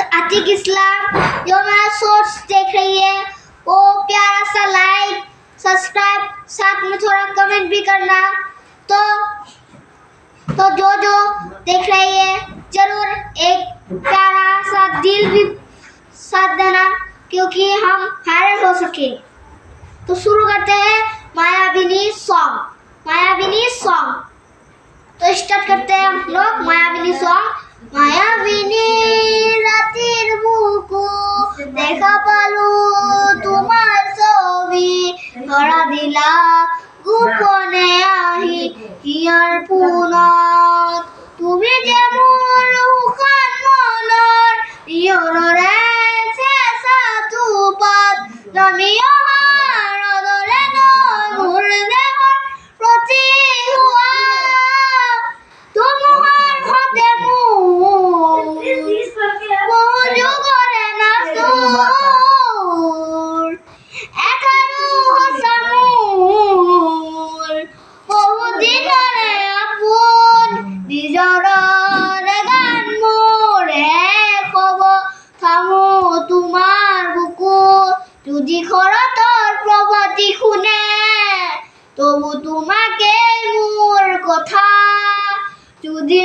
आतिक इस्लाम। जो हमारा सोर्स देख रही है वो प्यारा सा लाइक सब्सक्राइब साथ में थोड़ा कमेंट भी करना। तो जो देख रही है जरूर एक प्यारा सा दिल भी साथ देना क्योंकि हम वायरल हो सके। तो शुरू करते हैं मायाविनी सॉन्ग। तो स्टार्ट करते हैं हम लोग मायाविनी सॉन्ग। मायाविनी रातिर बुकु देखा पालू तुम्हार छवि धरा दिला गोपने आही हियार पुনত তুমি যে মোৰ উশান মনৰ ইয়ৰে চেঁচা তুপাত নামি অহাৰ অদৰে নৈ মোৰ দেহৰ প্ৰতি হোৱা ধুমুহাৰ সতে মোৰ বহু যুগৰে নাচোৰ একাৰো সঁচা মোৰ বহু দিনৰে আপোন নিজৰ গান মোৰে কব থামো তোমাৰ বুকু যদি খৰতৰ প্ৰভাতী শুনে তবু তোমাকে মোৰ কথা যদি